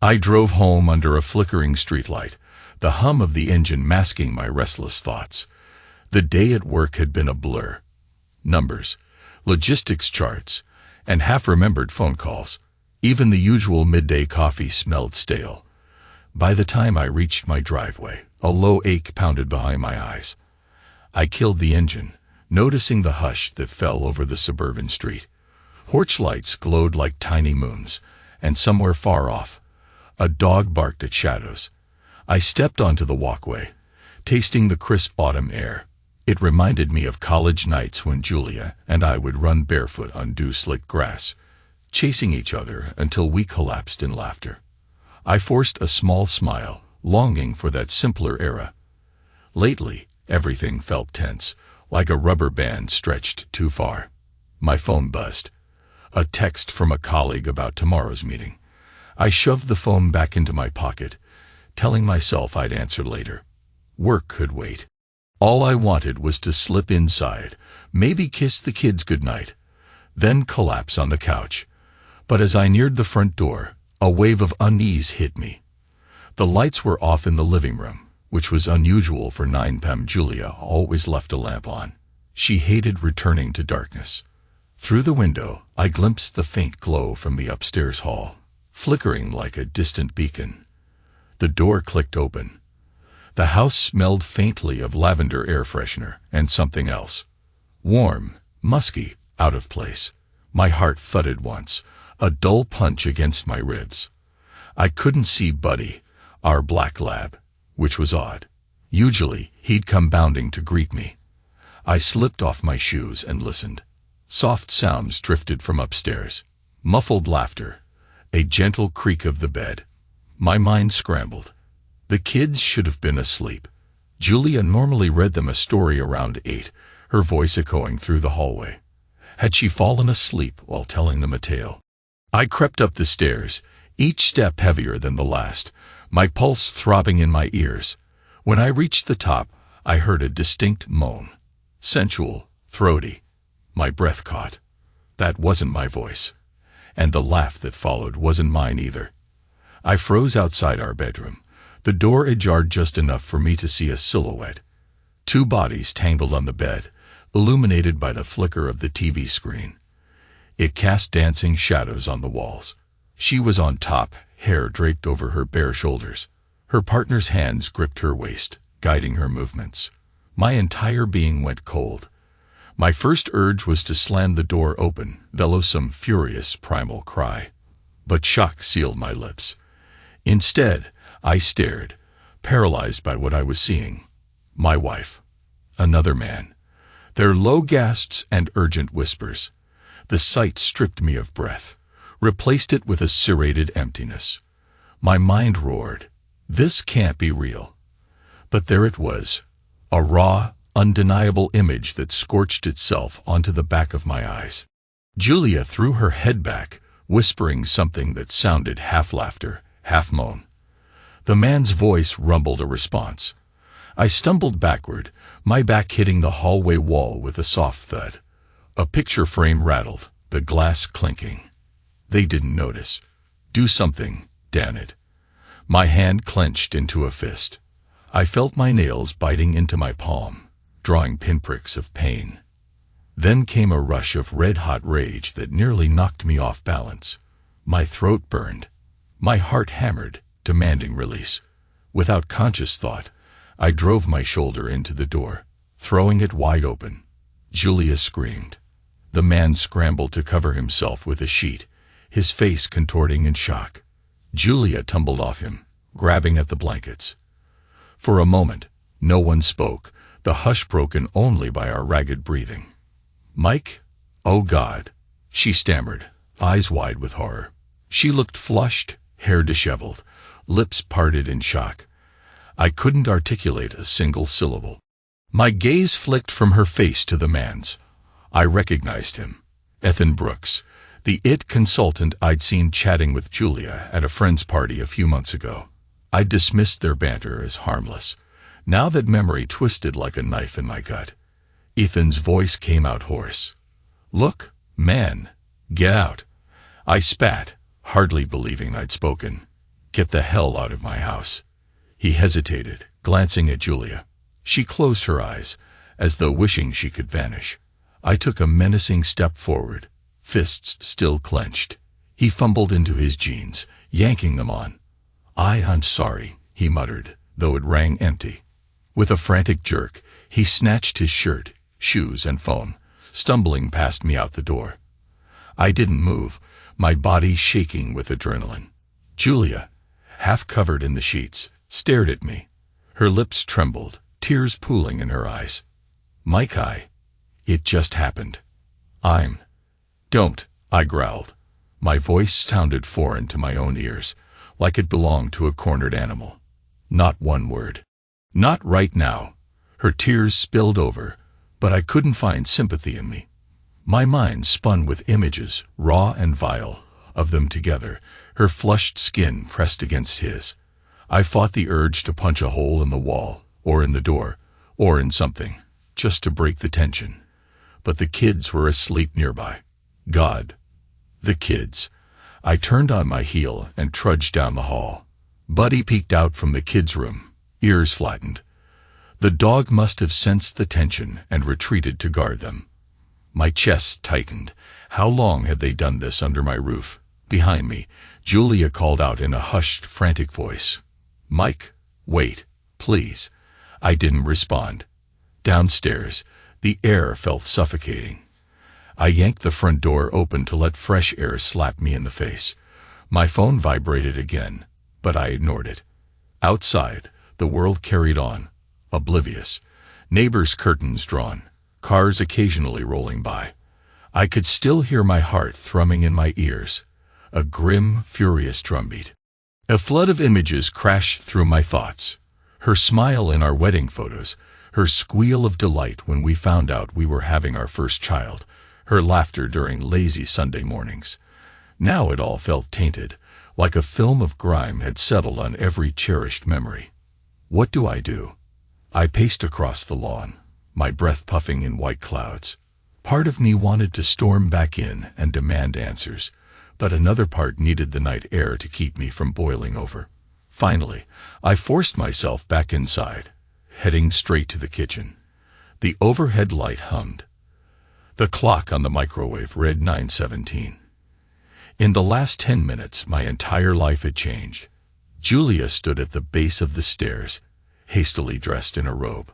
I drove home under a flickering streetlight, the hum of the engine masking my restless thoughts. The day at work had been a blur. Numbers, logistics charts, and half-remembered phone calls. Even the usual midday coffee smelled stale. By the time I reached my driveway, a low ache pounded behind my eyes. I killed the engine, noticing the hush that fell over the suburban street. Porch lights glowed like tiny moons, and somewhere far off, a dog barked at shadows. I stepped onto the walkway, tasting the crisp autumn air. It reminded me of college nights when Julia and I would run barefoot on dew-slick grass, chasing each other until we collapsed in laughter. I forced a small smile, longing for that simpler era. Lately, everything felt tense, like a rubber band stretched too far. My phone buzzed. A text from a colleague about tomorrow's meeting. I shoved the phone back into my pocket, telling myself I'd answer later. Work could wait. All I wanted was to slip inside, maybe kiss the kids goodnight, then collapse on the couch. But as I neared the front door, a wave of unease hit me. The lights were off in the living room, which was unusual for 9 p.m. Julia always left a lamp on. She hated returning to darkness. Through the window, I glimpsed the faint glow from the upstairs hall, flickering like a distant beacon. The door clicked open. The house smelled faintly of lavender air freshener and something else. Warm, musky, out of place. My heart thudded once, a dull punch against my ribs. I couldn't see Buddy, our black lab, which was odd. Usually, he'd come bounding to greet me. I slipped off my shoes and listened. Soft sounds drifted from upstairs. Muffled laughter, a gentle creak of the bed. My mind scrambled. The kids should have been asleep. Julia normally read them a story around 8, her voice echoing through the hallway. Had she fallen asleep while telling them a tale? I crept up the stairs, each step heavier than the last, my pulse throbbing in my ears. When I reached the top, I heard a distinct moan. Sensual, throaty. My breath caught. That wasn't my voice. And the laugh that followed wasn't mine either. I froze outside our bedroom, the door ajar just enough for me to see a silhouette. 2 bodies tangled on the bed, illuminated by the flicker of the TV screen. It cast dancing shadows on the walls. She was on top, hair draped over her bare shoulders. Her partner's hands gripped her waist, guiding her movements. My entire being went cold. My first urge was to slam the door open, bellow some furious primal cry. But shock sealed my lips. Instead, I stared, paralyzed by what I was seeing. My wife. Another man. Their low gasps and urgent whispers. The sight stripped me of breath, replaced it with a serrated emptiness. My mind roared. This can't be real. But there it was, a raw, undeniable image that scorched itself onto the back of my eyes. Julia threw her head back, whispering something that sounded half laughter, half moan. The man's voice rumbled a response. I stumbled backward, my back hitting the hallway wall with a soft thud. A picture frame rattled, the glass clinking. They didn't notice. Do something, damn it. My hand clenched into a fist. I felt my nails biting into my palm, drawing pinpricks of pain. Then came a rush of red-hot rage that nearly knocked me off balance. My throat burned. My heart hammered, demanding release. Without conscious thought, I drove my shoulder into the door, throwing it wide open. Julia screamed. The man scrambled to cover himself with a sheet, his face contorting in shock. Julia tumbled off him, grabbing at the blankets. For a moment, no one spoke, the hush broken only by our ragged breathing. "Mike? Oh God," she stammered, eyes wide with horror. She looked flushed, hair disheveled, lips parted in shock. I couldn't articulate a single syllable. My gaze flicked from her face to the man's. I recognized him. Ethan Brooks, the IT consultant I'd seen chatting with Julia at a friend's party a few months ago. I dismissed their banter as harmless. Now that memory twisted like a knife in my gut. Ethan's voice came out hoarse. "Look, man, get out." I spat, hardly believing I'd spoken. Get the hell out of my house. He hesitated, glancing at Julia. She closed her eyes, as though wishing she could vanish. I took a menacing step forward, fists still clenched. He fumbled into his jeans, yanking them on. I'm sorry, he muttered, though it rang empty. With a frantic jerk, he snatched his shirt, shoes, and phone, stumbling past me out the door. I didn't move, my body shaking with adrenaline. Julia, half covered in the sheets, stared at me. Her lips trembled, tears pooling in her eyes. Mike, it just happened. Don't, I growled. My voice sounded foreign to my own ears, like it belonged to a cornered animal. Not one word. Not right now. Her tears spilled over, but I couldn't find sympathy in me. My mind spun with images, raw and vile, of them together, her flushed skin pressed against his. I fought the urge to punch a hole in the wall, or in the door, or in something, just to break the tension. But the kids were asleep nearby. God. The kids. I turned on my heel and trudged down the hall. Buddy peeked out from the kids' room, ears flattened. The dog must have sensed the tension and retreated to guard them. My chest tightened. How long had they done this under my roof? Behind me, Julia called out in a hushed, frantic voice. Mike, wait, please. I didn't respond. Downstairs, the air felt suffocating. I yanked the front door open to let fresh air slap me in the face. My phone vibrated again, but I ignored it. Outside, the world carried on, oblivious. Neighbors' curtains drawn, cars occasionally rolling by. I could still hear my heart thrumming in my ears, a grim, furious drumbeat. A flood of images crashed through my thoughts. Her smile in our wedding photos, her squeal of delight when we found out we were having our first child, her laughter during lazy Sunday mornings. Now it all felt tainted, like a film of grime had settled on every cherished memory. What do? I paced across the lawn, my breath puffing in white clouds. Part of me wanted to storm back in and demand answers, but another part needed the night air to keep me from boiling over. Finally, I forced myself back inside, heading straight to the kitchen. The overhead light hummed. The clock on the microwave read 9:17. In the last 10 minutes, my entire life had changed. Julia stood at the base of the stairs, hastily dressed in a robe.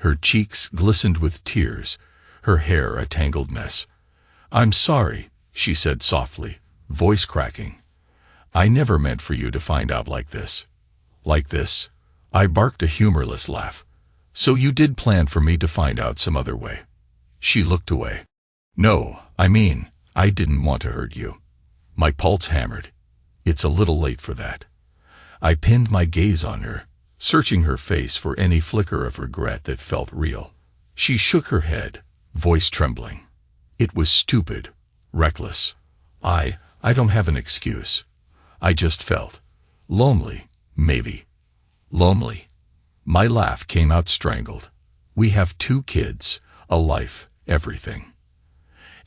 Her cheeks glistened with tears, her hair a tangled mess. I'm sorry, she said softly, voice cracking. I never meant for you to find out like this. Like this? I barked a humorless laugh. So you did plan for me to find out some other way. She looked away. No, I didn't want to hurt you. My pulse hammered. It's a little late for that. I pinned my gaze on her, searching her face for any flicker of regret that felt real. She shook her head, voice trembling. It was stupid, reckless. I don't have an excuse. I just felt lonely, maybe. Lonely. My laugh came out strangled. We have 2 kids, a life, everything.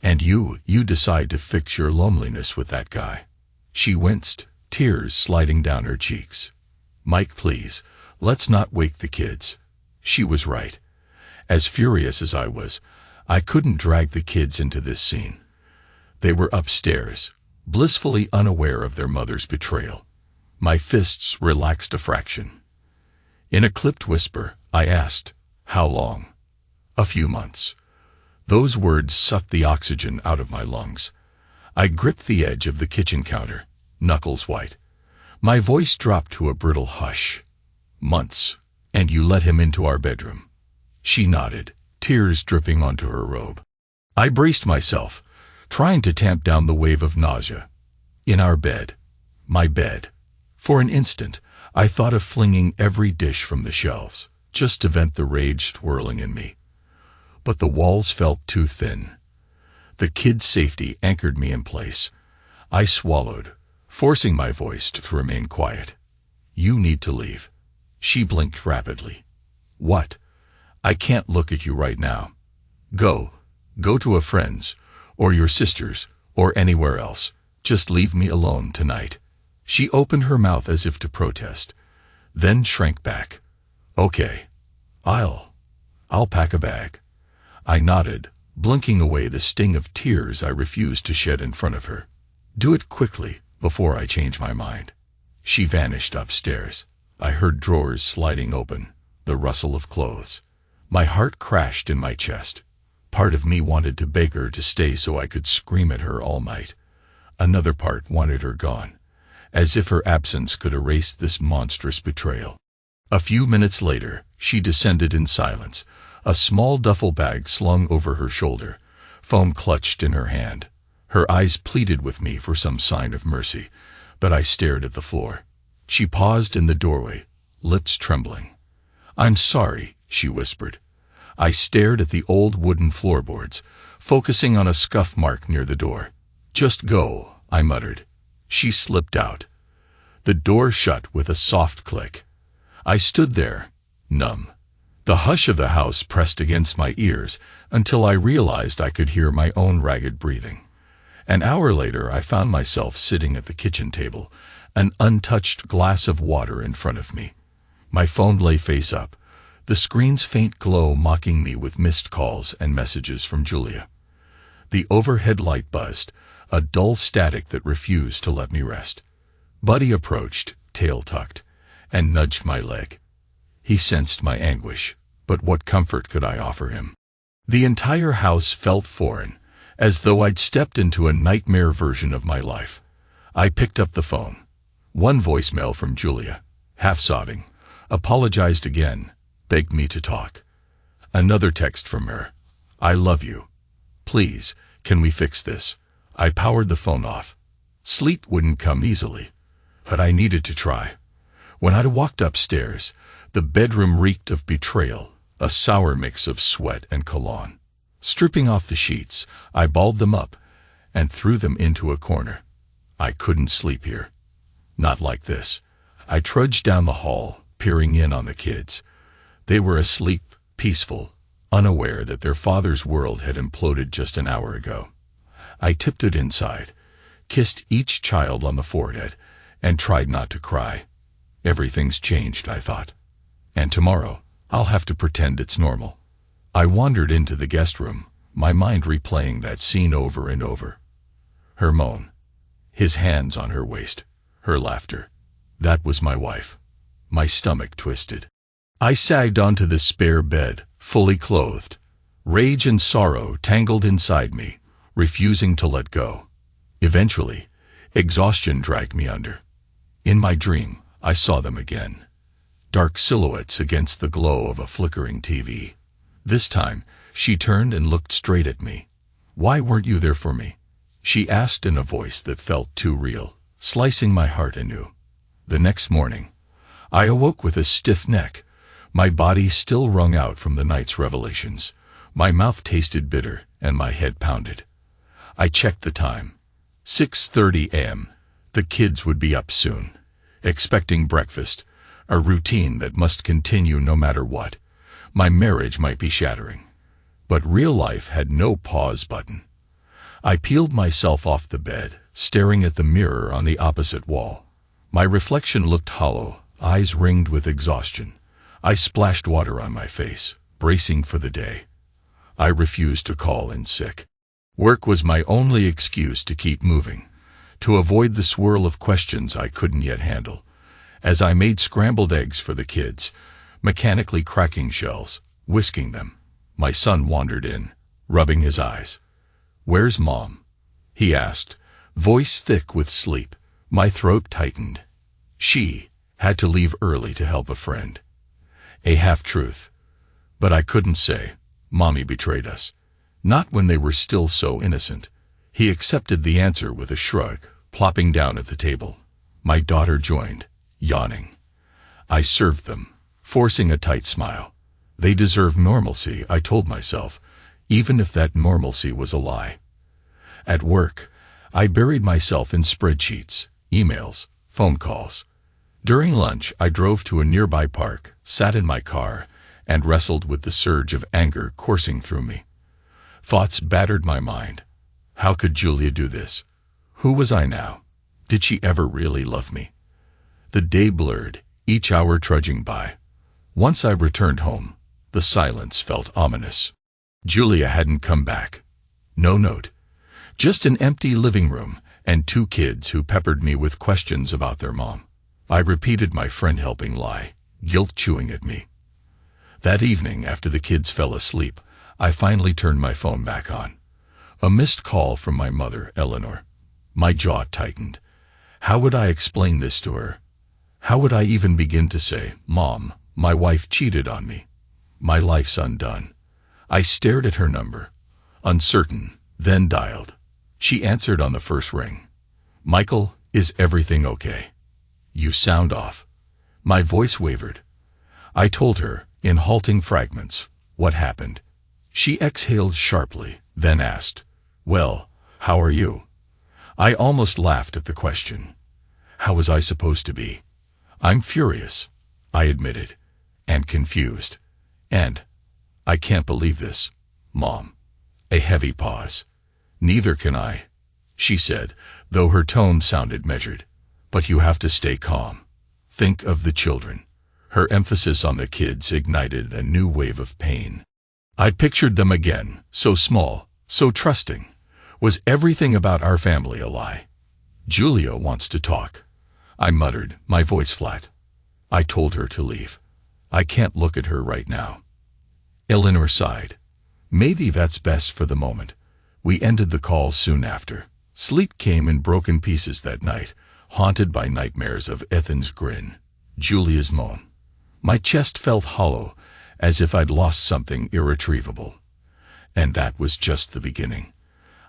And you decide to fix your loneliness with that guy. She winced, tears sliding down her cheeks. Mike, please, let's not wake the kids. She was right. As furious as I was, I couldn't drag the kids into this scene. They were upstairs, blissfully unaware of their mother's betrayal. My fists relaxed a fraction. In a clipped whisper, I asked, how long? A few months. Those words sucked the oxygen out of my lungs. I gripped the edge of the kitchen counter, knuckles white. My voice dropped to a brittle hush. Months, and you let him into our bedroom. She nodded, tears dripping onto her robe. I braced myself, trying to tamp down the wave of nausea. In our bed. My bed. For an instant, I thought of flinging every dish from the shelves, just to vent the rage swirling in me. But the walls felt too thin. The kids' safety anchored me in place. I swallowed, forcing my voice to remain quiet. You need to leave. She blinked rapidly. What? I can't look at you right now. Go to a friend's, or your sister's, or anywhere else. Just leave me alone tonight. She opened her mouth as if to protest, then shrank back. Okay, I'll pack a bag. I nodded, blinking away the sting of tears I refused to shed in front of her. Do it quickly, before I change my mind. She vanished upstairs. I heard drawers sliding open, the rustle of clothes. My heart crashed in my chest. Part of me wanted to beg her to stay so I could scream at her all night. Another part wanted her gone, as if her absence could erase this monstrous betrayal. A few minutes later, she descended in silence, a small duffel bag slung over her shoulder, phone clutched in her hand. Her eyes pleaded with me for some sign of mercy, but I stared at the floor. She paused in the doorway, lips trembling. I'm sorry, she whispered. I stared at the old wooden floorboards, focusing on a scuff mark near the door. Just go, I muttered. She slipped out. The door shut with a soft click. I stood there, numb. The hush of the house pressed against my ears until I realized I could hear my own ragged breathing. An hour later, I found myself sitting at the kitchen table, an untouched glass of water in front of me. My phone lay face up, the screen's faint glow mocking me with missed calls and messages from Julia. The overhead light buzzed, a dull static that refused to let me rest. Buddy approached, tail tucked, and nudged my leg. He sensed my anguish, but what comfort could I offer him? The entire house felt foreign, as though I'd stepped into a nightmare version of my life. I picked up the phone. One voicemail from Julia, half sobbing, apologized again, begged me to talk. Another text from her. I love you. Please, can we fix this? I powered the phone off. Sleep wouldn't come easily, but I needed to try. When I walked upstairs, the bedroom reeked of betrayal, a sour mix of sweat and cologne. Stripping off the sheets, I balled them up and threw them into a corner. I couldn't sleep here. Not like this. I trudged down the hall, peering in on the kids. They were asleep, peaceful, unaware that their father's world had imploded just an hour ago. I tiptoed inside, kissed each child on the forehead, and tried not to cry. Everything's changed, I thought. And tomorrow, I'll have to pretend it's normal. I wandered into the guest room, my mind replaying that scene over and over. Her moan, his hands on her waist, her laughter. That was my wife. My stomach twisted. I sagged onto the spare bed, fully clothed. Rage and sorrow tangled inside me, refusing to let go. Eventually, exhaustion dragged me under. In my dream, I saw them again. Dark silhouettes against the glow of a flickering TV. This time, she turned and looked straight at me. Why weren't you there for me? She asked in a voice that felt too real, slicing my heart anew. The next morning, I awoke with a stiff neck, my body still wrung out from the night's revelations. My mouth tasted bitter, and my head pounded. I checked the time. 6:30 a.m. The kids would be up soon, expecting breakfast, a routine that must continue no matter what. My marriage might be shattering, but real life had no pause button. I peeled myself off the bed, staring at the mirror on the opposite wall. My reflection looked hollow, eyes ringed with exhaustion. I splashed water on my face, bracing for the day. I refused to call in sick. Work was my only excuse to keep moving, to avoid the swirl of questions I couldn't yet handle. As I made scrambled eggs for the kids, mechanically cracking shells, whisking them, my son wandered in, rubbing his eyes. "Where's Mom?" he asked, voice thick with sleep. My throat tightened. She had to leave early to help a friend. A half-truth. But I couldn't say, "Mommy betrayed us." Not when they were still so innocent. He accepted the answer with a shrug, plopping down at the table. My daughter joined, yawning. I served them, forcing a tight smile. They deserve normalcy, I told myself, even if that normalcy was a lie. At work, I buried myself in spreadsheets, emails, phone calls. During lunch, I drove to a nearby park, sat in my car, and wrestled with the surge of anger coursing through me. Thoughts battered my mind. How could Julia do this? Who was I now? Did she ever really love me? The day blurred, each hour trudging by. Once I returned home, the silence felt ominous. Julia hadn't come back. No note. Just an empty living room and two kids who peppered me with questions about their mom. I repeated my friend-helping lie, guilt chewing at me. That evening, after the kids fell asleep, I finally turned my phone back on. A missed call from my mother, Eleanor. My jaw tightened. How would I explain this to her? How would I even begin to say, "Mom, my wife cheated on me. My life's undone"? I stared at her number, uncertain, then dialed. She answered on the first ring. "Michael, is everything okay? You sound off." My voice wavered. I told her, in halting fragments, what happened. She exhaled sharply, then asked, "Well, how are you?" I almost laughed at the question. How was I supposed to be? "I'm furious," I admitted, "and confused. And I can't believe this, Mom." A heavy pause. "Neither can I," she said, though her tone sounded measured. "But you have to stay calm. Think of the children." Her emphasis on the kids ignited a new wave of pain. I pictured them again, so small, so trusting. Was everything about our family a lie? "Julia wants to talk," I muttered, my voice flat. "I told her to leave. I can't look at her right now." Eleanor sighed. "Maybe that's best for the moment." We ended the call soon after. Sleep came in broken pieces that night, haunted by nightmares of Ethan's grin, Julia's moan. My chest felt hollow, as if I'd lost something irretrievable. And that was just the beginning.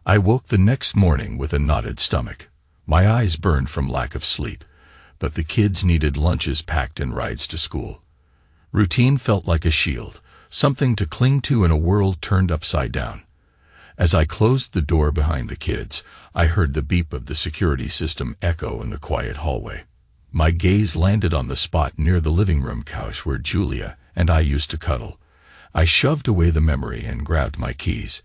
I woke the next morning with a knotted stomach. My eyes burned from lack of sleep, but the kids needed lunches packed and rides to school. Routine felt like a shield, something to cling to in a world turned upside down. As I closed the door behind the kids, I heard the beep of the security system echo in the quiet hallway. My gaze landed on the spot near the living room couch where Julia and I used to cuddle. I shoved away the memory and grabbed my keys.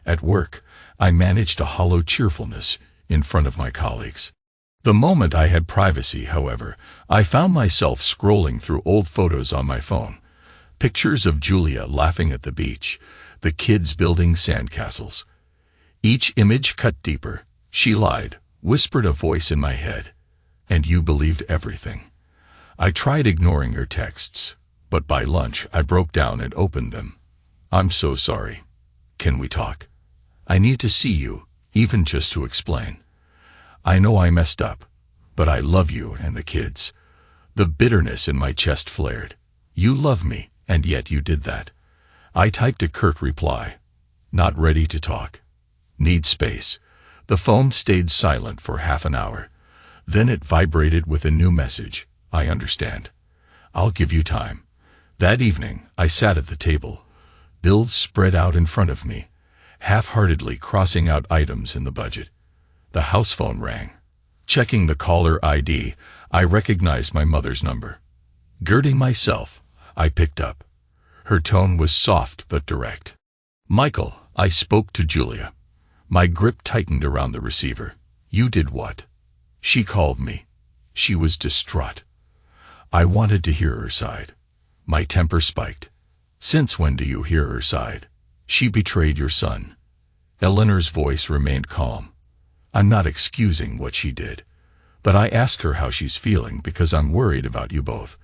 At work, I managed a hollow cheerfulness in front of my colleagues. The moment I had privacy, however, I found myself scrolling through old photos on my phone. Pictures of Julia laughing at the beach, the kids building sandcastles. Each image cut deeper. "She lied," whispered a voice in my head. "And you believed everything." I tried ignoring her texts, but by lunch I broke down and opened them. "I'm so sorry. Can we talk? I need to see you, even just to explain. I know I messed up, but I love you and the kids." The bitterness in my chest flared. "You love me, and yet you did that." I typed a curt reply. "Not ready to talk. Need space." The phone stayed silent for half an hour. Then it vibrated with a new message. "I understand. I'll give you time." That evening, I sat at the table, bills spread out in front of me, half-heartedly crossing out items in the budget. The house phone rang. Checking the caller ID, I recognized my mother's number. Girding myself, I picked up. Her tone was soft but direct. "Michael," I spoke to Julia. My grip tightened around the receiver. "You did what?" She called me. She was distraught. I wanted to hear her side. My temper spiked. "Since when do you hear her side? She betrayed your son." Eleanor's voice remained calm. "I'm not excusing what she did, but I asked her how she's feeling because I'm worried about you both,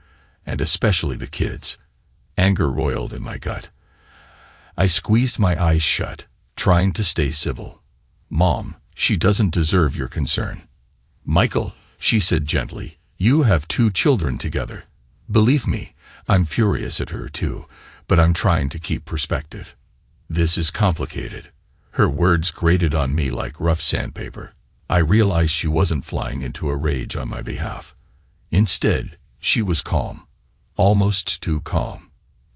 and especially the kids." Anger roiled in my gut. I squeezed my eyes shut, trying to stay civil. "Mom, she doesn't deserve your concern." "Michael," she said gently, "you have 2 children together. Believe me, I'm furious at her too, but I'm trying to keep perspective. This is complicated." Her words grated on me like rough sandpaper. I realized she wasn't flying into a rage on my behalf. Instead, she was calm. Almost too calm.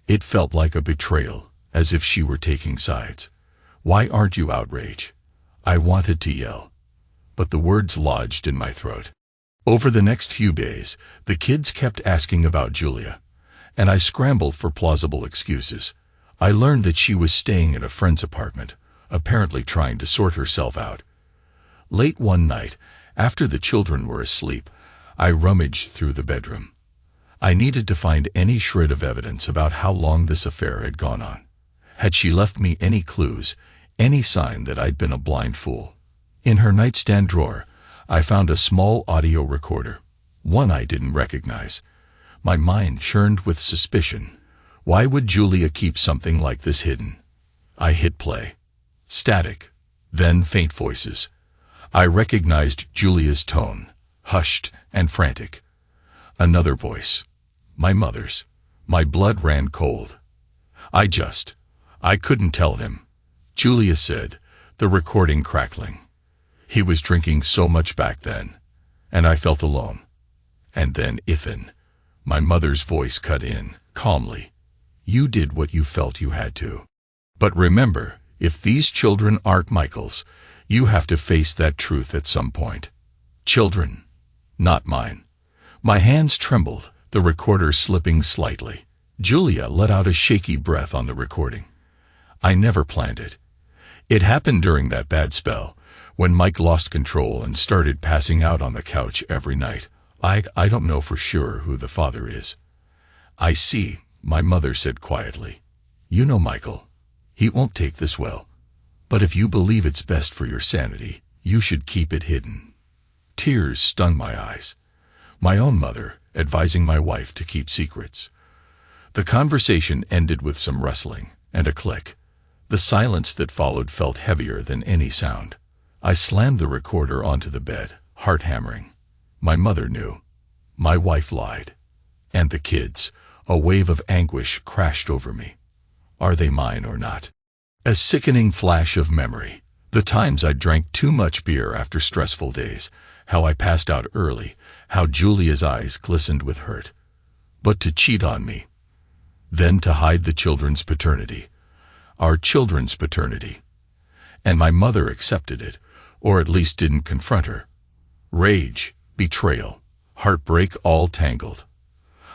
It felt like a betrayal, as if she were taking sides. "Why aren't you outraged?" I wanted to yell, but the words lodged in my throat. Over the next few days, the kids kept asking about Julia, and I scrambled for plausible excuses. I learned that she was staying at a friend's apartment, apparently trying to sort herself out. Late one night, After the children were asleep, I rummaged through the bedroom. I needed to find any shred of evidence about how long this affair had gone on. Had she left me any clues, any sign that I'd been a blind fool? In her nightstand drawer, I found a small audio recorder, one I didn't recognize. My mind churned with suspicion. Why would Julia keep something like this hidden? I hit play. Static, then faint voices. I recognized Julia's tone, hushed and frantic. Another voice. My mother's. My blood ran cold. I couldn't tell him. Julia said, the recording crackling. He was drinking so much back then, and I felt alone. And then Ethan, my mother's voice cut in, calmly. You did what you felt you had to. But remember, if these children aren't Michael's, you have to face that truth at some point. Children, not mine. My hands trembled, the recorder slipping slightly. Julia let out a shaky breath on the recording. I never planned it. It happened during that bad spell, when Mike lost control and started passing out on the couch every night. I don't know for sure who the father is. I see, my mother said quietly. You know Michael. He won't take this well. But if you believe it's best for your sanity, you should keep it hidden. Tears stung my eyes. My own mother, advising my wife to keep secrets. The conversation ended with some rustling and a click. The silence that followed felt heavier than any sound. I slammed the recorder onto the bed, heart hammering. My mother knew. My wife lied. And the kids, a wave of anguish crashed over me. Are they mine or not? A sickening flash of memory. The times I drank too much beer after stressful days, how I passed out early, how Julia's eyes glistened with hurt. But to cheat on me. Then to hide the children's paternity. Our children's paternity. And my mother accepted it, or at least didn't confront her. Rage, betrayal, heartbreak all tangled.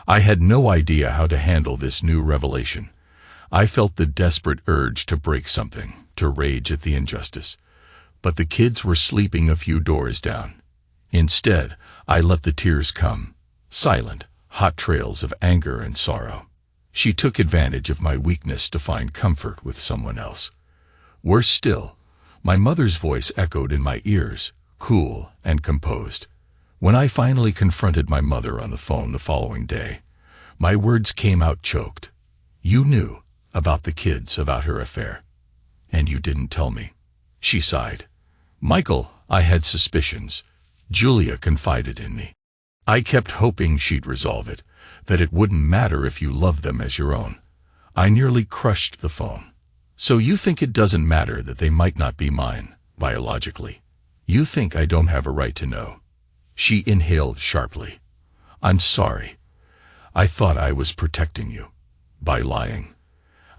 I had no idea how to handle this new revelation. I felt the desperate urge to break something, to rage at the injustice. But the kids were sleeping a few doors down. Instead, I let the tears come, silent, hot trails of anger and sorrow. She took advantage of my weakness to find comfort with someone else. Worse still, my mother's voice echoed in my ears, cool and composed. When I finally confronted my mother on the phone the following day, my words came out choked. You knew about the kids, about her affair. And you didn't tell me. She sighed. Michael, I had suspicions. Julia confided in me. I kept hoping she'd resolve it, that it wouldn't matter if you loved them as your own. I nearly crushed the phone. So you think it doesn't matter that they might not be mine, biologically? You think I don't have a right to know? She inhaled sharply. I'm sorry. I thought I was protecting you. By lying.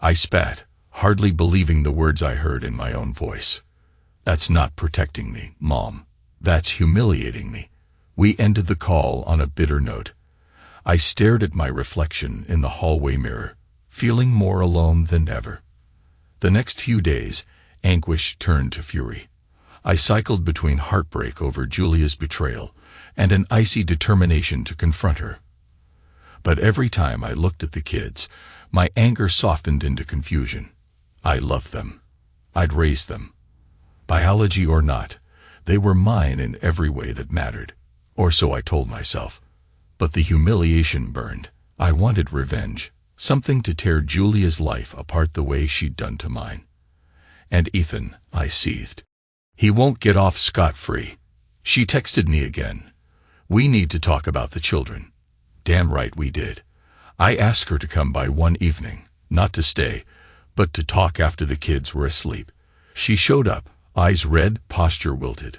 I spat, hardly believing the words I heard in my own voice. That's not protecting me, Mom. That's humiliating me. We ended the call on a bitter note. I stared at my reflection in the hallway mirror, feeling more alone than ever. The next few days, anguish turned to fury. I cycled between heartbreak over Julia's betrayal and an icy determination to confront her. But every time I looked at the kids, my anger softened into confusion. I loved them. I'd raised them. Biology or not, they were mine in every way that mattered. Or so I told myself. But the humiliation burned. I wanted revenge, something to tear Julia's life apart the way she'd done to mine. And Ethan, I seethed. He won't get off scot-free. She texted me again. We need to talk about the children. Damn right we did. I asked her to come by one evening, not to stay, but to talk after the kids were asleep. She showed up, eyes red, posture wilted.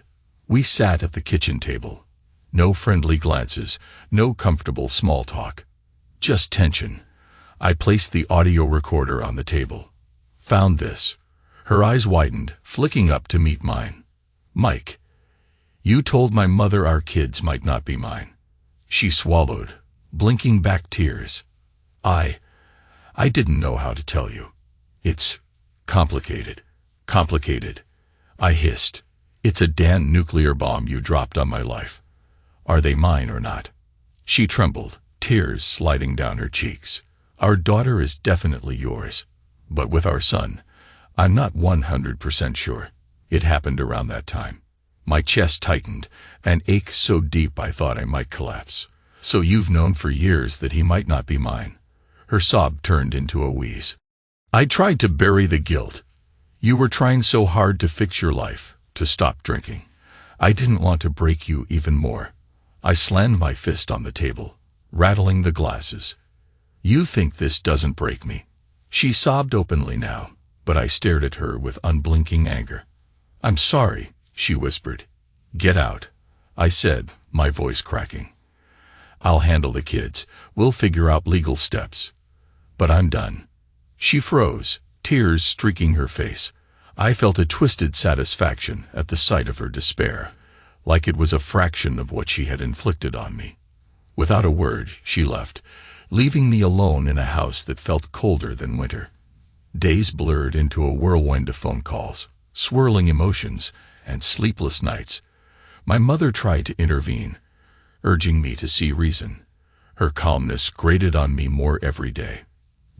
We sat at the kitchen table. No friendly glances, no comfortable small talk. Just tension. I placed the audio recorder on the table. Found this. Her eyes widened, flicking up to meet mine. Mike, you told my mother our kids might not be mine. She swallowed, blinking back tears. I didn't know how to tell you. It's complicated. Complicated. I hissed. It's a damn nuclear bomb you dropped on my life. Are they mine or not? She trembled, tears sliding down her cheeks. Our daughter is definitely yours. But with our son, I'm not 100% sure. It happened around that time. My chest tightened, an ache so deep I thought I might collapse. So you've known for years that he might not be mine. Her sob turned into a wheeze. I tried to bury the guilt. You were trying so hard to fix your life, to stop drinking. I didn't want to break you even more. I slammed my fist on the table, rattling the glasses. You think this doesn't break me? She sobbed openly now, but I stared at her with unblinking anger. I'm sorry, she whispered. Get out, I said, my voice cracking. I'll handle the kids. We'll figure out legal steps. But I'm done. She froze, tears streaking her face. I felt a twisted satisfaction at the sight of her despair, like it was a fraction of what she had inflicted on me. Without a word, she left, leaving me alone in a house that felt colder than winter. Days blurred into a whirlwind of phone calls, swirling emotions, and sleepless nights. My mother tried to intervene, urging me to see reason. Her calmness grated on me more every day.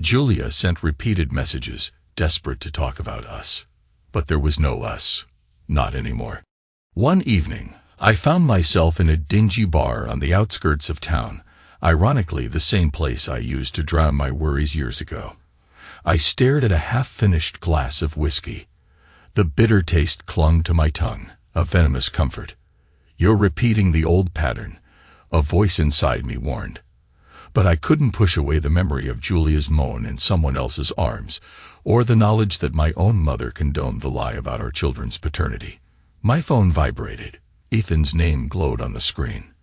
Julia sent repeated messages, desperate to talk about us. But there was no us. Not anymore. One evening, I found myself in a dingy bar on the outskirts of town, ironically the same place I used to drown my worries years ago. I stared at a half-finished glass of whiskey. The bitter taste clung to my tongue, a venomous comfort. You're repeating the old pattern, a voice inside me warned. But I couldn't push away the memory of Julia's moan in someone else's arms, or the knowledge that my own mother condoned the lie about our children's paternity. My phone vibrated. Ethan's name glowed on the screen.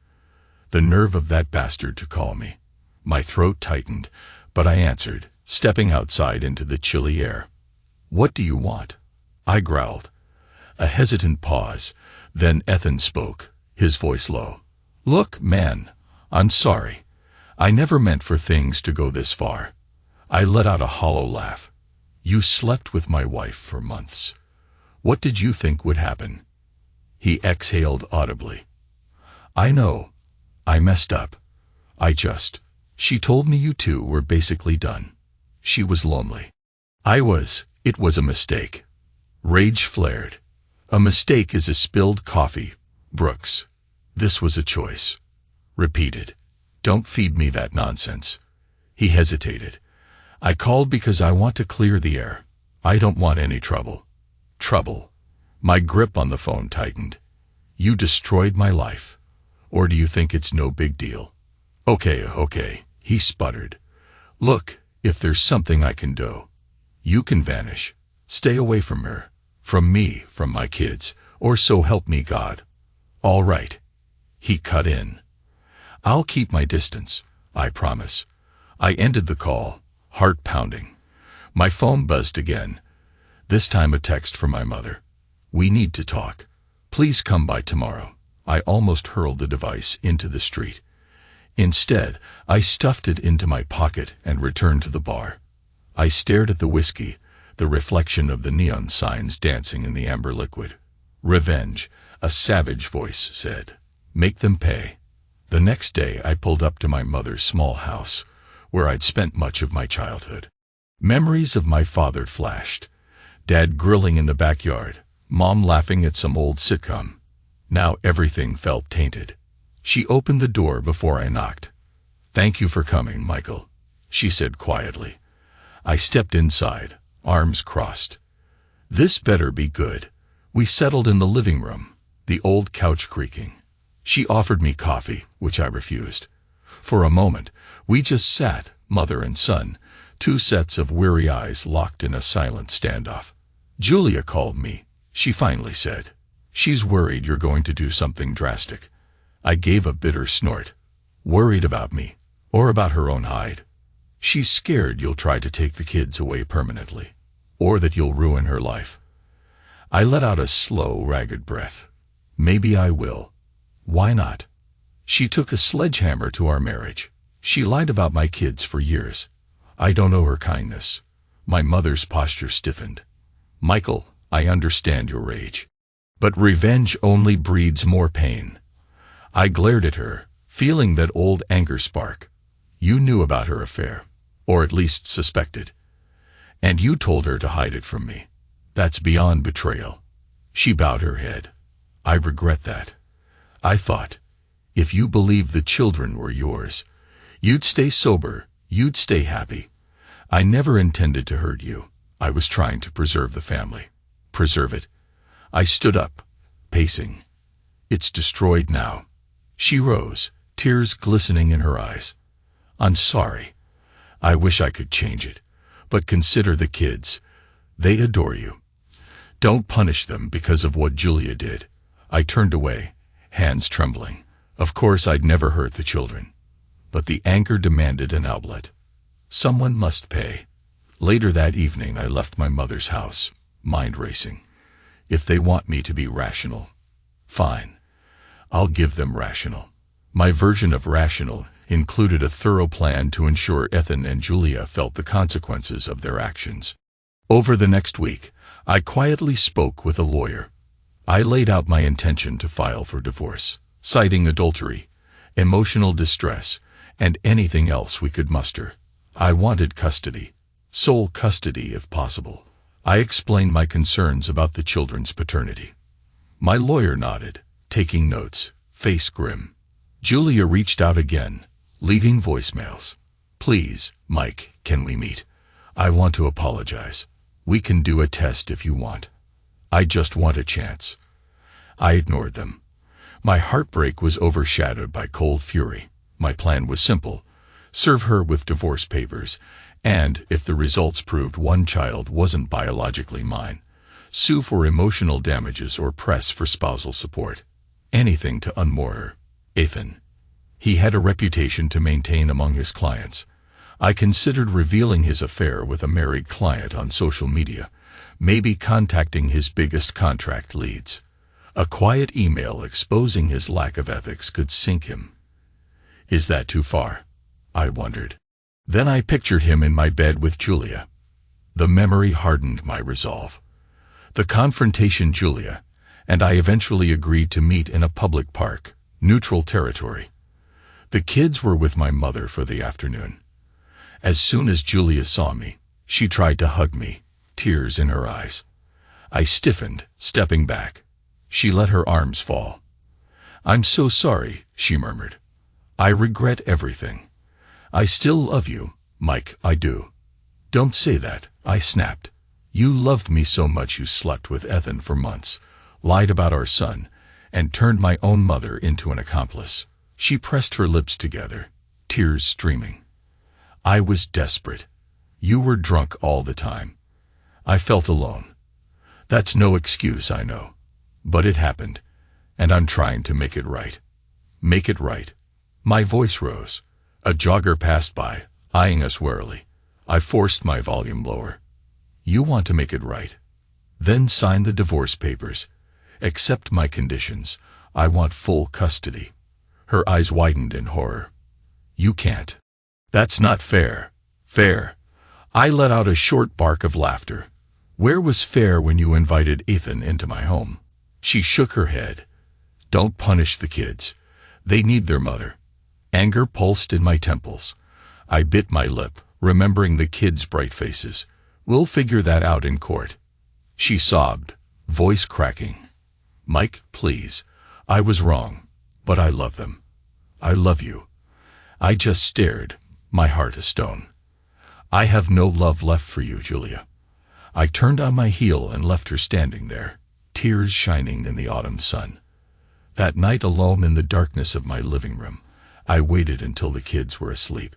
The nerve of that bastard to call me. My throat tightened, but I answered, stepping outside into the chilly air. What do you want? I growled. A hesitant pause, then Ethan spoke, his voice low. Look, man, I'm sorry. I never meant for things to go this far. I let out a hollow laugh. You slept with my wife for months. What did you think would happen? He exhaled audibly. I know. I messed up. She told me you two were basically done. She was lonely. It was a mistake. Rage flared. A mistake is a spilled coffee, Brooks. This was a choice. Repeated. Don't feed me that nonsense. He hesitated. I called because I want to clear the air. I don't want any trouble. Trouble. My grip on the phone tightened. You destroyed my life. Or do you think it's no big deal? Okay, he sputtered. Look, if there's something I can do. You can vanish. Stay away from her. From me, from my kids, or so help me God. All right. He cut in. I'll keep my distance, I promise. I ended the call, heart pounding. My phone buzzed again. This time a text from my mother. We need to talk. Please come by tomorrow. I almost hurled the device into the street. Instead, I stuffed it into my pocket and returned to the bar. I stared at the whiskey, the reflection of the neon signs dancing in the amber liquid. Revenge, a savage voice said. Make them pay. The next day I pulled up to my mother's small house, where I'd spent much of my childhood. Memories of my father flashed. Dad grilling in the backyard, Mom laughing at some old sitcom. Now everything felt tainted. She opened the door before I knocked. Thank you for coming, Michael, she said quietly. I stepped inside, arms crossed. This better be good. We settled in the living room, the old couch creaking. She offered me coffee, which I refused. For a moment, we just sat, mother and son, two sets of weary eyes locked in a silent standoff. Julia called me, she finally said. She's worried you're going to do something drastic. I gave a bitter snort. Worried about me, or about her own hide. She's scared you'll try to take the kids away permanently, or that you'll ruin her life. I let out a slow, ragged breath. Maybe I will. Why not? She took a sledgehammer to our marriage. She lied about my kids for years. I don't owe her kindness. My mother's posture stiffened. Michael, I understand your rage. But revenge only breeds more pain. I glared at her, feeling that old anger spark. You knew about her affair, or at least suspected. And you told her to hide it from me. That's beyond betrayal. She bowed her head. I regret that. I thought, if you believed the children were yours, you'd stay sober, you'd stay happy. I never intended to hurt you. I was trying to preserve the family. Preserve it. I stood up, pacing. It's destroyed now. She rose, tears glistening in her eyes. I'm sorry. I wish I could change it. But consider the kids. They adore you. Don't punish them because of what Julia did. I turned away, hands trembling. Of course I'd never hurt the children. But the anger demanded an outlet. Someone must pay. Later that evening I left my mother's house, mind racing. If they want me to be rational, fine. I'll give them rational. My version of rational included a thorough plan to ensure Ethan and Julia felt the consequences of their actions. Over the next week, I quietly spoke with a lawyer. I laid out my intention to file for divorce, citing adultery, emotional distress, and anything else we could muster. I wanted custody, sole custody if possible. I explained my concerns about the children's paternity. My lawyer nodded, taking notes, face grim. Julia reached out again, leaving voicemails. Please, Mike, can we meet? I want to apologize. We can do a test if you want. I just want a chance. I ignored them. My heartbreak was overshadowed by cold fury. My plan was simple. Serve her with divorce papers, and, if the results proved one child wasn't biologically mine, sue for emotional damages or press for spousal support. Anything to unmoor her. Ethan. He had a reputation to maintain among his clients. I considered revealing his affair with a married client on social media, maybe contacting his biggest contract leads. A quiet email exposing his lack of ethics could sink him. Is that too far? I wondered. Then I pictured him in my bed with Julia. The memory hardened my resolve. The confrontation Julia, and I eventually agreed to meet in a public park, neutral territory. The kids were with my mother for the afternoon. As soon as Julia saw me, she tried to hug me, tears in her eyes. I stiffened, stepping back. She let her arms fall. I'm so sorry, she murmured. I regret everything. I still love you, Mike, I do. Don't say that, I snapped. You loved me so much you slept with Ethan for months, lied about our son, and turned my own mother into an accomplice. She pressed her lips together, tears streaming. I was desperate. You were drunk all the time. I felt alone. That's no excuse, I know. But it happened, and I'm trying to make it right. Make it right. My voice rose. A jogger passed by, eyeing us warily. I forced my volume lower. You want to make it right? Then sign the divorce papers. Accept my conditions. I want full custody. Her eyes widened in horror. You can't. That's not fair. Fair. I let out a short bark of laughter. Where was fair when you invited Ethan into my home? She shook her head. Don't punish the kids. They need their mother. Anger pulsed in my temples. I bit my lip, remembering the kids' bright faces. We'll figure that out in court. She sobbed, voice cracking. Mike, please. I was wrong, but I love them. I love you. I just stared, my heart a stone. I have no love left for you, Julia. I turned on my heel and left her standing there, tears shining in the autumn sun. That night, alone in the darkness of my living room, I waited until the kids were asleep.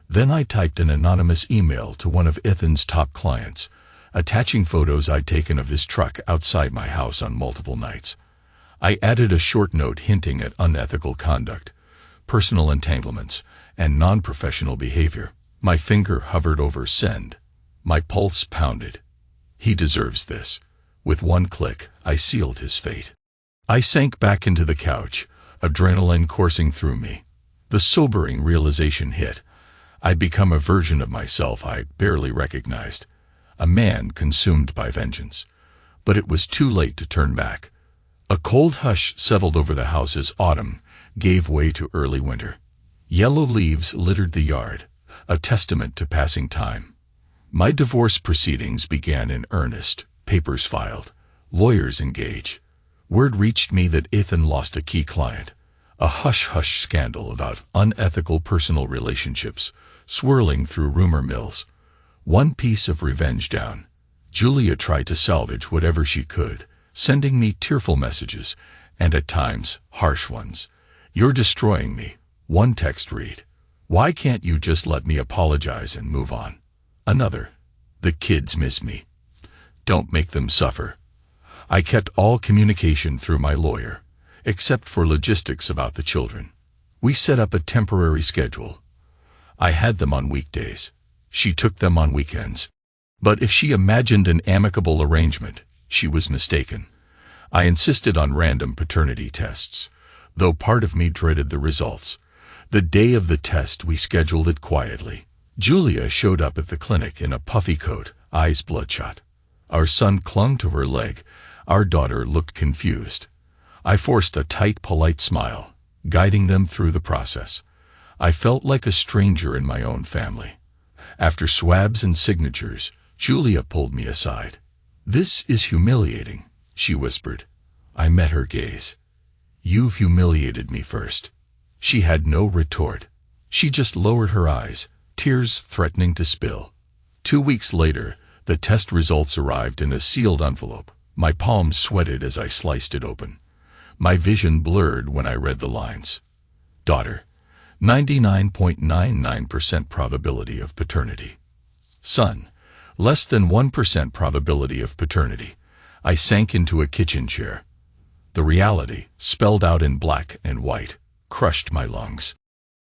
Then I typed an anonymous email to one of Ethan's top clients, attaching photos I'd taken of his truck outside my house on multiple nights. I added a short note hinting at unethical conduct, personal entanglements, and non-professional behavior. My finger hovered over send. My pulse pounded. He deserves this. With one click, I sealed his fate. I sank back into the couch, adrenaline coursing through me. The sobering realization hit. I'd become a version of myself I barely recognized, a man consumed by vengeance. But it was too late to turn back. A cold hush settled over the house as autumn gave way to early winter. Yellow leaves littered the yard, a testament to passing time. My divorce proceedings began in earnest, papers filed, lawyers engaged. Word reached me that Ethan lost a key client. A hush-hush scandal about unethical personal relationships swirling through rumor mills. One piece of revenge down. Julia tried to salvage whatever she could, sending me tearful messages, and at times, harsh ones. "You're destroying me." One text read. "Why can't you just let me apologize and move on?" Another. "The kids miss me. Don't make them suffer." I kept all communication through my lawyer, except for logistics about the children. We set up a temporary schedule. I had them on weekdays. She took them on weekends. But if she imagined an amicable arrangement, she was mistaken. I insisted on random paternity tests, though part of me dreaded the results. The day of the test, we scheduled it quietly. Julia showed up at the clinic in a puffy coat, eyes bloodshot. Our son clung to her leg. Our daughter looked confused. I forced a tight, polite smile, guiding them through the process. I felt like a stranger in my own family. After swabs and signatures, Julia pulled me aside. "This is humiliating," she whispered. I met her gaze. "You've humiliated me first." She had no retort. She just lowered her eyes, tears threatening to spill. 2 weeks later, the test results arrived in a sealed envelope. My palms sweated as I sliced it open. My vision blurred when I read the lines. Daughter, 99.99% probability of paternity. Son, less than 1% probability of paternity. I sank into a kitchen chair. The reality, spelled out in black and white, crushed my lungs.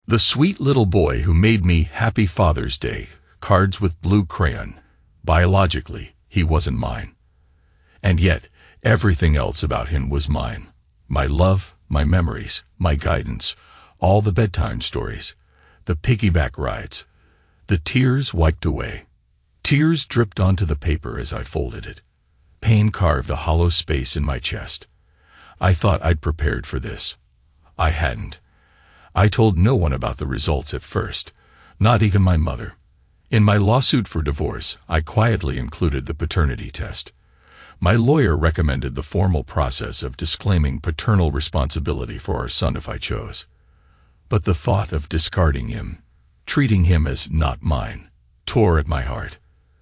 The sweet little boy who made me Happy Father's Day cards with blue crayon. Biologically, he wasn't mine. And yet, everything else about him was mine. My love, my memories, my guidance, all the bedtime stories, the piggyback rides. The tears wiped away. Tears dripped onto the paper as I folded it. Pain carved a hollow space in my chest. I thought I'd prepared for this. I hadn't. I told no one about the results at first, not even my mother. In my lawsuit for divorce, I quietly included the paternity test. My lawyer recommended the formal process of disclaiming paternal responsibility for our son if I chose. But the thought of discarding him, treating him as not mine, tore at my heart.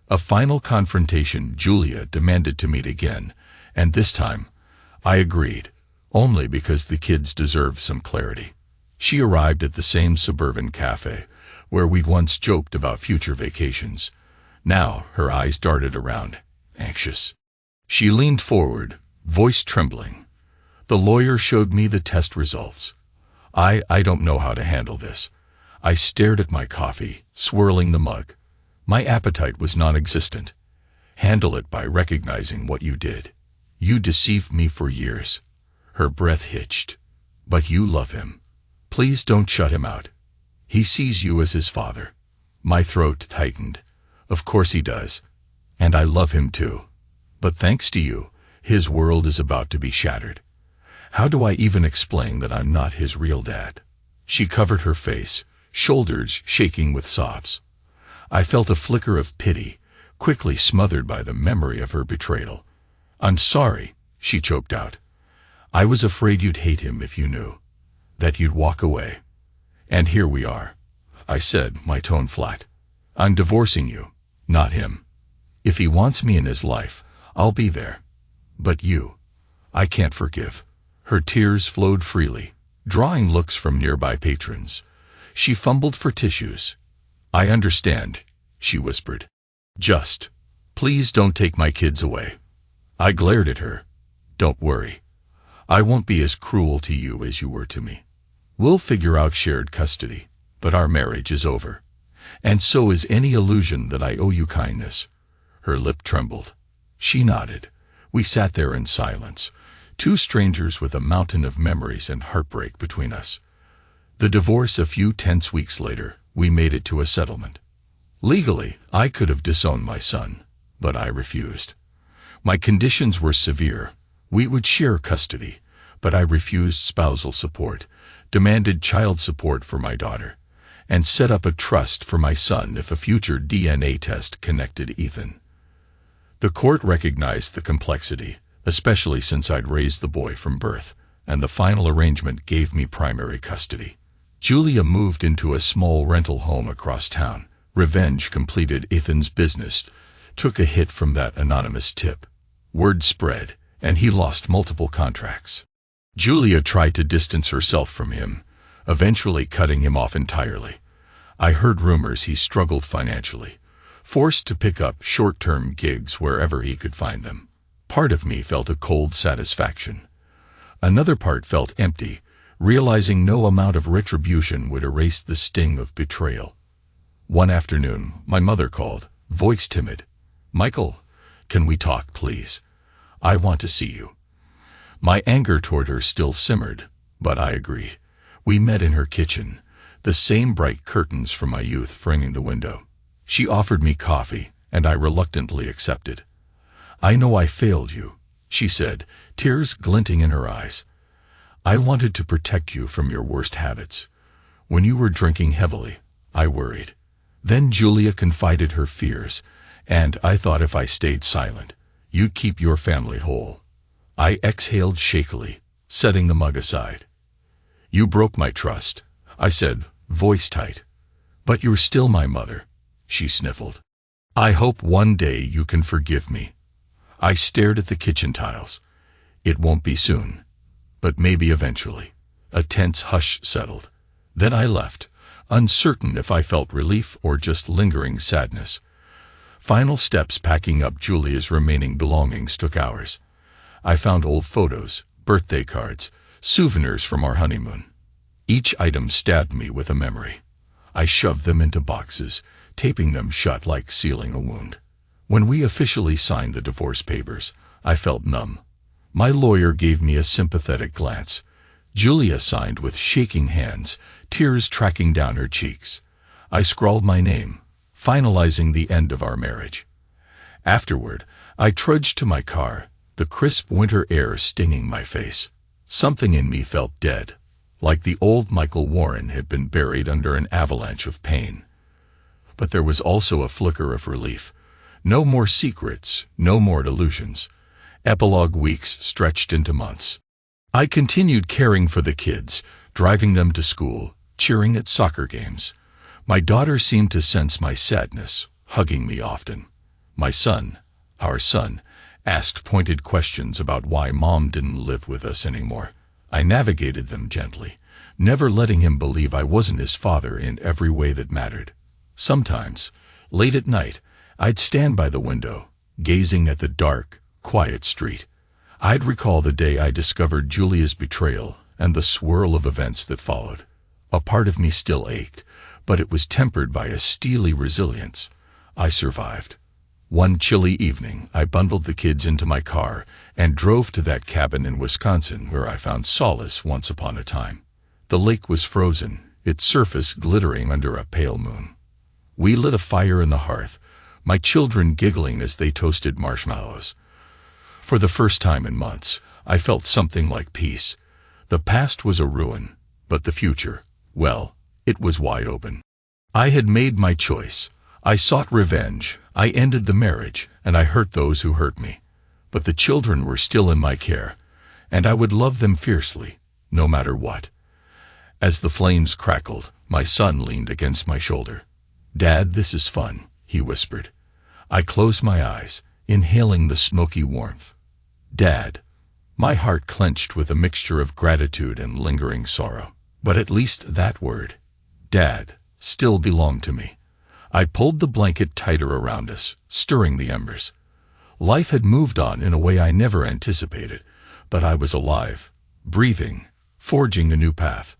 A final confrontation, Julia demanded to meet again, and this time, I agreed, only because the kids deserved some clarity. She arrived at the same suburban cafe, where we'd once joked about future vacations. Now her eyes darted around, anxious. She leaned forward, voice trembling. The lawyer showed me the test results. I don't know how to handle this. I stared at my coffee, swirling the mug. My appetite was non-existent. Handle it by recognizing what you did. You deceived me for years. Her breath hitched. But you love him. Please don't shut him out. He sees you as his father. My throat tightened. Of course he does. And I love him too. But thanks to you, his world is about to be shattered. How do I even explain that I'm not his real dad? She covered her face, shoulders shaking with sobs. I felt a flicker of pity, quickly smothered by the memory of her betrayal. "I'm sorry," she choked out. "I was afraid you'd hate him if you knew. That you'd walk away. And here we are," I said, my tone flat. "I'm divorcing you, not him. If he wants me in his life, I'll be there. But you, I can't forgive." Her tears flowed freely, drawing looks from nearby patrons. She fumbled for tissues. "I understand," she whispered. "Just, please don't take my kids away." I glared at her. "Don't worry. I won't be as cruel to you as you were to me. We'll figure out shared custody, but our marriage is over. And so is any illusion that I owe you kindness." Her lip trembled. She nodded. We sat there in silence, two strangers with a mountain of memories and heartbreak between us. The divorce a few tense weeks later, we made it to a settlement. Legally, I could have disowned my son, but I refused. My conditions were severe. We would share custody, but I refused spousal support, demanded child support for my daughter, and set up a trust for my son if a future DNA test connected Ethan. The court recognized the complexity, especially since I'd raised the boy from birth, and the final arrangement gave me primary custody. Julia moved into a small rental home across town. Revenge completed. Ethan's business took a hit from that anonymous tip. Word spread, and he lost multiple contracts. Julia tried to distance herself from him, eventually cutting him off entirely. I heard rumors he struggled financially, forced to pick up short-term gigs wherever he could find them. Part of me felt a cold satisfaction. Another part felt empty, realizing no amount of retribution would erase the sting of betrayal. One afternoon, my mother called, voice timid. "Michael, can we talk, please? I want to see you." My anger toward her still simmered, but I agreed. We met in her kitchen, the same bright curtains from my youth framing the window. She offered me coffee, and I reluctantly accepted. "I know I failed you," she said, tears glinting in her eyes. "I wanted to protect you from your worst habits. When you were drinking heavily, I worried." Then Julia confided her fears, and I thought if I stayed silent, you'd keep your family whole. I exhaled shakily, setting the mug aside. "You broke my trust," I said, voice tight. "But you're still my mother," she sniffled. "I hope one day you can forgive me." I stared at the kitchen tiles. It won't be soon, but maybe eventually. A tense hush settled. Then I left, uncertain if I felt relief or just lingering sadness. Final steps packing up Julia's remaining belongings took hours. I found old photos, birthday cards, souvenirs from our honeymoon. Each item stabbed me with a memory. I shoved them into boxes, taping them shut like sealing a wound. When we officially signed the divorce papers, I felt numb. My lawyer gave me a sympathetic glance. Julia signed with shaking hands, tears tracking down her cheeks. I scrawled my name, finalizing the end of our marriage. Afterward, I trudged to my car, the crisp winter air stinging my face. Something in me felt dead, like the old Michael Warren had been buried under an avalanche of pain. But there was also a flicker of relief. No more secrets, no more delusions. Epilogue weeks stretched into months. I continued caring for the kids, driving them to school, cheering at soccer games. My daughter seemed to sense my sadness, hugging me often. My son, our son, asked pointed questions about why Mom didn't live with us anymore. I navigated them gently, never letting him believe I wasn't his father in every way that mattered. Sometimes, late at night, I'd stand by the window, gazing at the dark, quiet street. I'd recall the day I discovered Julia's betrayal and the swirl of events that followed. A part of me still ached, but it was tempered by a steely resilience. I survived. One chilly evening, I bundled the kids into my car and drove to that cabin in Wisconsin where I found solace once upon a time. The lake was frozen, its surface glittering under a pale moon. We lit a fire in the hearth, my children giggling as they toasted marshmallows. For the first time in months, I felt something like peace. The past was a ruin, but the future, well, it was wide open. I had made my choice. I sought revenge, I ended the marriage, and I hurt those who hurt me. But the children were still in my care, and I would love them fiercely, no matter what. As the flames crackled, my son leaned against my shoulder. "Dad, this is fun," he whispered. I closed my eyes, inhaling the smoky warmth. "Dad." My heart clenched with a mixture of gratitude and lingering sorrow. But at least that word, Dad, still belonged to me. I pulled the blanket tighter around us, stirring the embers. Life had moved on in a way I never anticipated, but I was alive, breathing, forging a new path.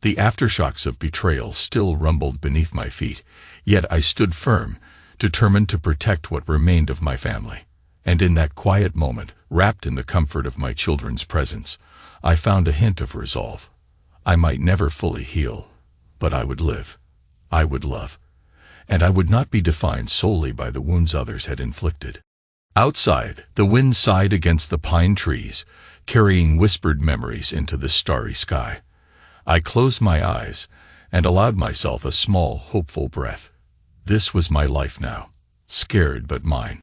The aftershocks of betrayal still rumbled beneath my feet, yet I stood firm, determined to protect what remained of my family. And in that quiet moment, wrapped in the comfort of my children's presence, I found a hint of resolve. I might never fully heal, but I would live. I would love. And I would not be defined solely by the wounds others had inflicted. Outside, the wind sighed against the pine trees, carrying whispered memories into the starry sky. I closed my eyes and allowed myself a small, hopeful breath. This was my life now, scared but mine.